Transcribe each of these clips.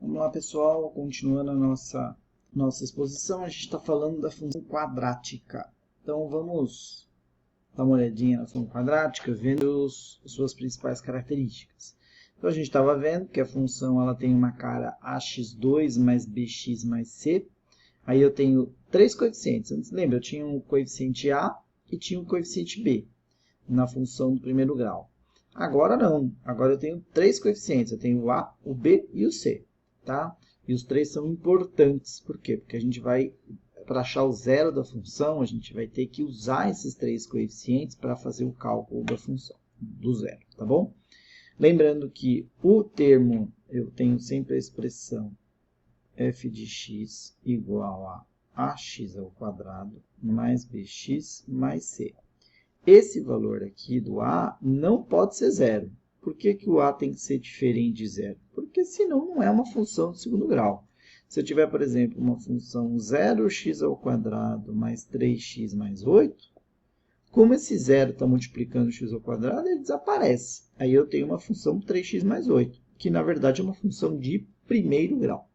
Vamos lá, pessoal, continuando a nossa exposição, a gente está falando da função quadrática. Então, vamos dar uma olhadinha na função quadrática, vendo as suas principais características. Então, a gente estava vendo que a função ela tem uma cara ax2 mais bx mais c. Aí eu tenho três coeficientes. Antes, lembra, eu tinha um coeficiente a e tinha um coeficiente b na função do primeiro grau. Agora não, agora eu tenho três coeficientes, eu tenho o a, o b e o c. Tá? E os três são importantes, por quê? Porque a gente vai, para achar o zero da função, a gente vai ter que usar esses três coeficientes para fazer o cálculo da função, do zero, tá bom? Lembrando que o termo, eu tenho sempre a expressão f de x igual a ax ao quadrado mais bx mais c. Esse valor aqui do a não pode ser zero. Por que que o a tem que ser diferente de zero? Porque senão não é uma função de segundo grau. Se eu tiver, por exemplo, uma função 0x ao quadrado mais 3x mais 8, como esse zero está multiplicando x ao quadrado, ele desaparece. Aí eu tenho uma função 3x mais 8, que na verdade é uma função de primeiro grau.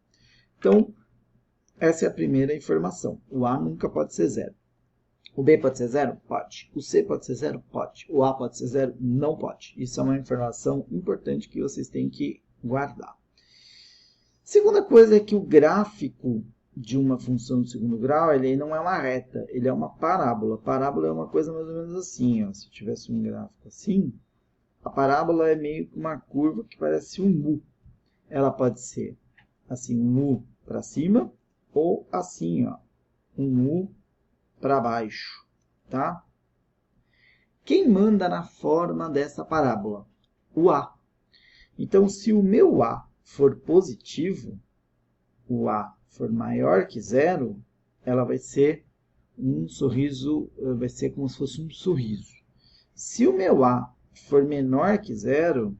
Então, essa é a primeira informação. O a nunca pode ser zero. O b pode ser zero? Pode. O c pode ser zero? Pode. O a pode ser zero? Não pode. Isso é uma informação importante que vocês têm que guardar. Segunda coisa é que o gráfico de uma função de segundo grau, ele não é uma reta, ele é uma parábola. Parábola é uma coisa mais ou menos assim, ó. Se eu tivesse um gráfico assim, a parábola é meio que uma curva que parece um U. Ela pode ser assim, um U para cima, ou assim, ó, um U para baixo, tá? Quem manda na forma dessa parábola? O a. Então, se o meu a for positivo, o a for maior que zero, ela vai ser um sorriso, vai ser como se fosse um sorriso. Se o meu a for menor que zero,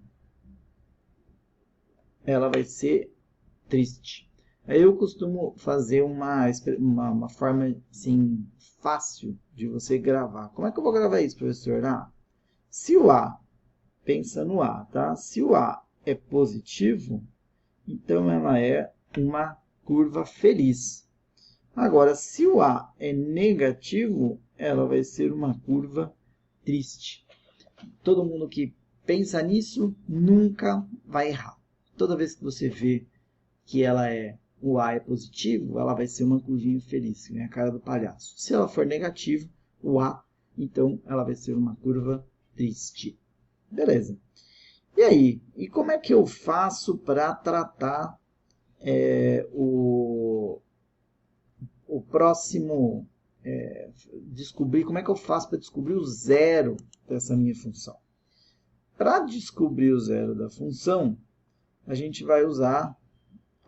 ela vai ser triste. Aí eu costumo fazer uma forma assim, fácil de você gravar. Como é que eu vou gravar isso, professor? Se o a, pensa no a, tá? Se o a é positivo, então ela é uma curva feliz. Agora, se o a é negativo, ela vai ser uma curva triste. Todo mundo que pensa nisso nunca vai errar. Toda vez que você vê que o a é positivo, ela vai ser uma curvinha feliz, que nem a cara do palhaço. Se ela for negativo, o a, então ela vai ser uma curva triste. Beleza. E aí? E como é que eu faço para tratar o próximo... descobrir, como é que eu faço para descobrir o zero dessa minha função? Para descobrir o zero da função, a gente vai usar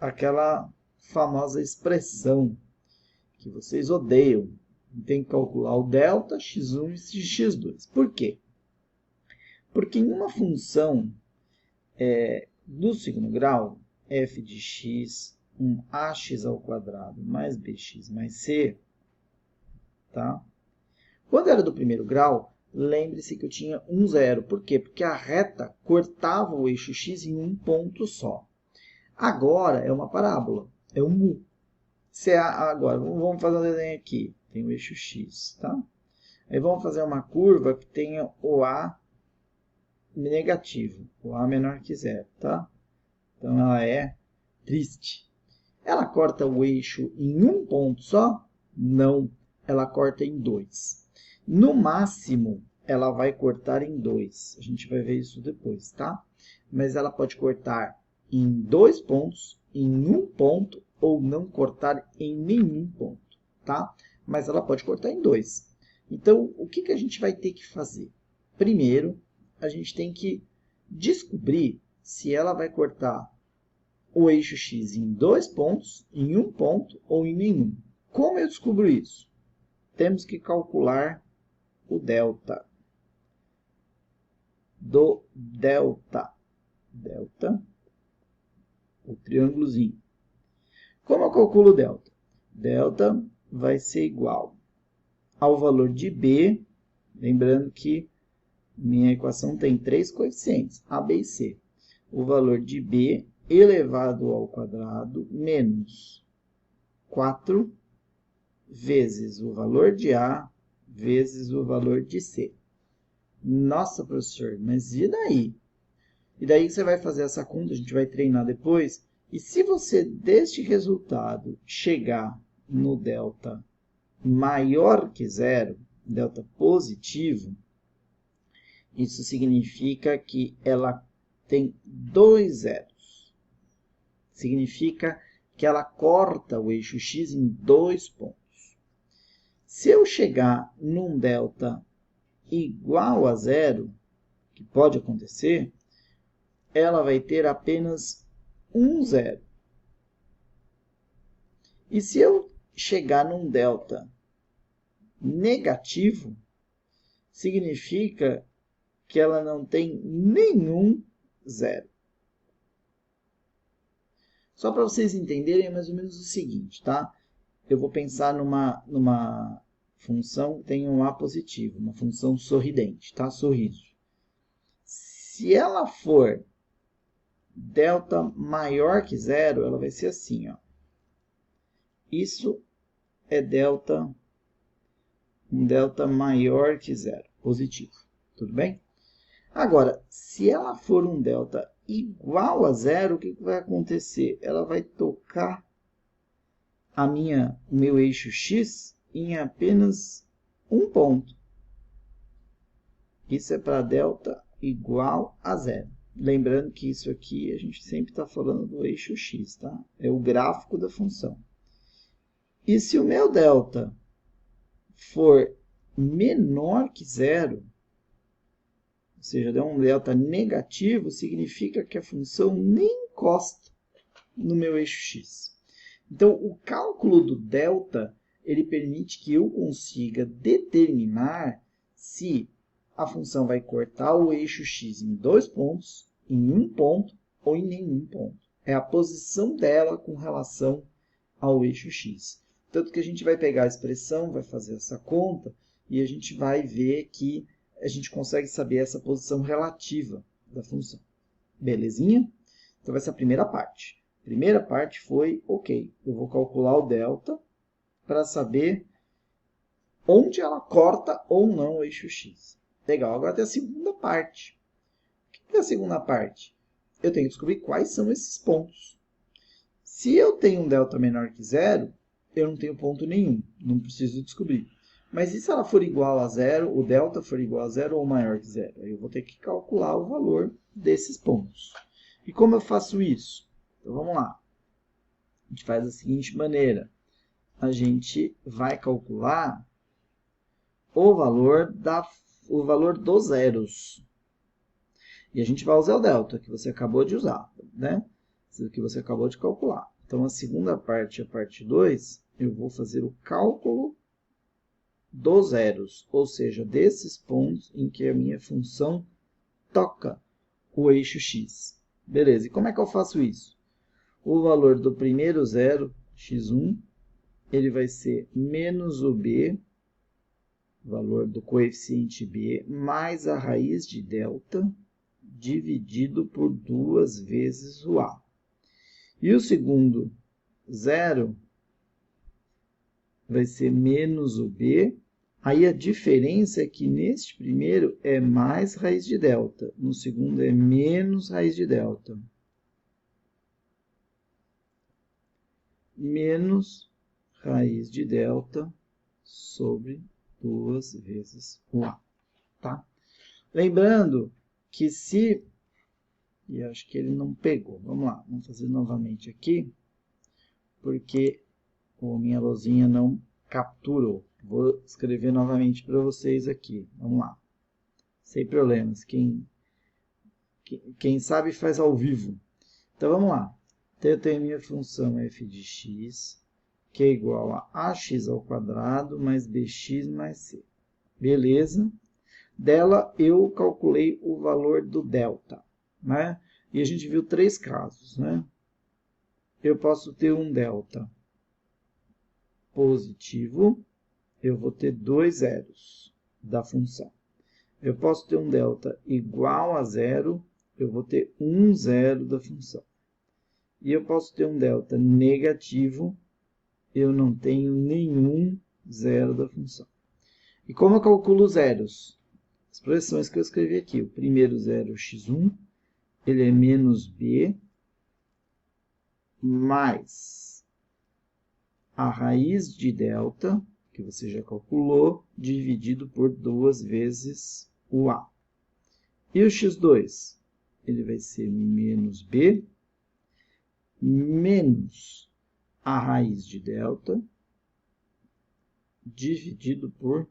aquela famosa expressão que vocês odeiam. Tem que calcular o delta, x1 e x2. Por quê? Porque em uma função do segundo grau, f de x, um ax ao quadrado mais bx mais c, tá? Quando era do primeiro grau, lembre-se que eu tinha um zero. Por quê? Porque a reta cortava o eixo x em um ponto só. Agora é uma parábola, é um U. Agora, vamos fazer um desenho aqui. Tem o eixo x, tá? Aí vamos fazer uma curva que tenha o A negativo, o A menor que zero, tá? Então, ela é triste. Ela corta o eixo em um ponto só? Não, ela corta em dois. No máximo, ela vai cortar em dois. A gente vai ver isso depois, tá? Mas ela pode cortar em dois pontos, em um ponto, ou não cortar em nenhum ponto, tá? Mas ela pode cortar em dois. Então, o que a gente vai ter que fazer? Primeiro, a gente tem que descobrir se ela vai cortar o eixo x em dois pontos, em um ponto ou em nenhum. Como eu descubro isso? Temos que calcular o delta. Do delta. Delta, o triângulozinho. Como eu calculo o delta? Delta vai ser igual ao valor de b, lembrando que minha equação tem três coeficientes, a, b e c. O valor de b elevado ao quadrado menos 4 vezes o valor de A vezes o valor de C. Nossa, professor, mas e daí? E daí você vai fazer essa conta, a gente vai treinar depois. E se você, deste resultado, chegar no delta maior que zero, delta positivo, isso significa que ela tem 2 zeros. Significa que ela corta o eixo x em 2 pontos. Se eu chegar num delta igual a zero, que pode acontecer, ela vai ter apenas um zero. E se eu chegar num delta negativo, significa que ela não tem nenhum zero. Só para vocês entenderem é mais ou menos o seguinte, tá? Eu vou pensar numa função que tem um A positivo, uma função sorridente, tá? Sorriso. Se ela for delta maior que zero, ela vai ser assim, ó. Isso é um delta maior que zero, positivo. Tudo bem? Agora, se ela for um delta igual a zero, o que vai acontecer? Ela vai tocar o meu eixo x em apenas um ponto. Isso é para delta igual a zero. Lembrando que isso aqui a gente sempre está falando do eixo x, tá? É o gráfico da função. E se o meu delta for menor que zero, ou seja, der um delta negativo, significa que a função nem encosta no meu eixo x. Então, o cálculo do delta, ele permite que eu consiga determinar se a função vai cortar o eixo x em 2 pontos, em um ponto ou em nenhum ponto. É a posição dela com relação ao eixo x. Tanto que a gente vai pegar a expressão, vai fazer essa conta, e a gente vai ver que a gente consegue saber essa posição relativa da função. Belezinha? Então, vai ser a primeira parte. A primeira parte foi, ok, eu vou calcular o delta para saber onde ela corta ou não o eixo x. Legal, agora tem a segunda parte. O que é a segunda parte? Eu tenho que descobrir quais são esses pontos. Se eu tenho um delta menor que zero, eu não tenho ponto nenhum, não preciso descobrir. Mas e se ela for igual a zero, o delta for igual a zero ou maior que zero? Aí eu vou ter que calcular o valor desses pontos. E como eu faço isso? Então vamos lá. A gente faz da seguinte maneira. A gente vai calcular o valor dos zeros. E a gente vai usar o delta, que você acabou de usar, né? Isso que você acabou de calcular. Então, a segunda parte, a parte 2, eu vou fazer o cálculo dos zeros, ou seja, desses pontos em que a minha função toca o eixo x. Beleza, e como é que eu faço isso? O valor do primeiro zero, x1, ele vai ser menos o b, valor do coeficiente b, mais a raiz de delta, dividido por 2 vezes o a. E o segundo zero vai ser menos o b. Aí a diferença é que neste primeiro é mais raiz de delta, no segundo é menos raiz de delta. Menos raiz de delta sobre 2 vezes o a. Tá? Lembrando que se... E acho que ele não pegou. Vamos lá, vamos fazer novamente aqui, porque a minha lousinha não capturou. Vou escrever novamente para vocês aqui. Vamos lá. Sem problemas. Quem sabe faz ao vivo. Então, vamos lá. Então, eu tenho a minha função f de x, que é igual a ax ao quadrado mais bx mais c. Beleza? Dela, eu calculei o valor do delta, né? E a gente viu 3 casos, né? Eu posso ter um delta positivo, eu vou ter 2 zeros da função. Eu posso ter um delta igual a zero, eu vou ter um zero da função. e eu posso ter um delta negativo, eu não tenho nenhum zero da função. E como eu calculo zeros? As expressões que eu escrevi aqui. O primeiro zero, x1, ele é menos b mais a raiz de delta, que você já calculou, dividido por 2 vezes o a. E o x2? Ele vai ser menos b menos a raiz de delta dividido por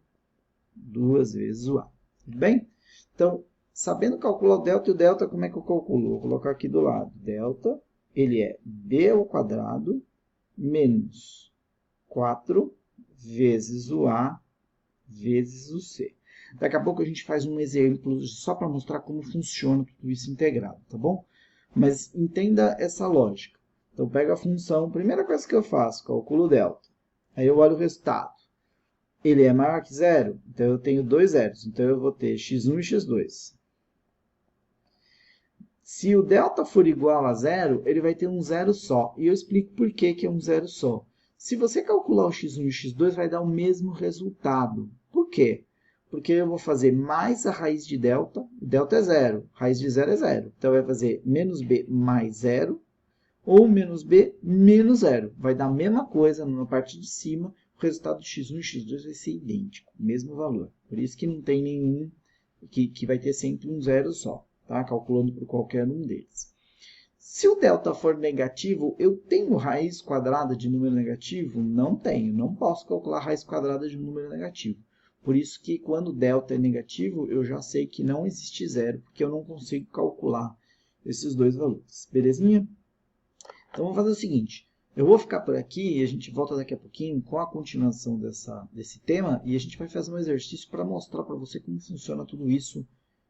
2 vezes o a. Tudo bem? Então, sabendo calcular o delta, e o delta como é que eu calculo? Vou colocar aqui do lado. Delta, ele é b ao quadrado menos 4 vezes o a vezes o c. Daqui a pouco a gente faz um exemplo só para mostrar como funciona tudo isso integrado, tá bom? Mas entenda essa lógica. Então, pego a função, primeira coisa que eu faço, calculo o delta. Aí eu olho o resultado. Ele é maior que zero, então eu tenho dois zeros. Então, eu vou ter x1 e x2. Se o delta for igual a zero, ele vai ter um zero só. E eu explico por que é um zero só. Se você calcular o x1 e o x2, vai dar o mesmo resultado. Por quê? Porque eu vou fazer mais a raiz de delta. Delta é zero. Raiz de zero é zero. Então, vai fazer menos b mais zero. Ou menos b menos zero. Vai dar a mesma coisa na parte de cima. O resultado de x1 e x2 vai ser idêntico. Mesmo valor. Por isso que não tem nenhum que vai ter sempre um zero só. Tá? Calculando por qualquer um deles. Se o delta for negativo, eu tenho raiz quadrada de número negativo? Não tenho. Não posso calcular raiz quadrada de um número negativo. Por isso que quando o delta é negativo, eu já sei que não existe zero, porque eu não consigo calcular esses dois valores. Belezinha? Então, vamos fazer o seguinte. Eu vou ficar por aqui e a gente volta daqui a pouquinho com a continuação desse tema e a gente vai fazer um exercício para mostrar para você como funciona tudo isso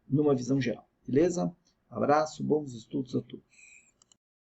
numa visão geral. Beleza? Abraço, bons estudos a todos.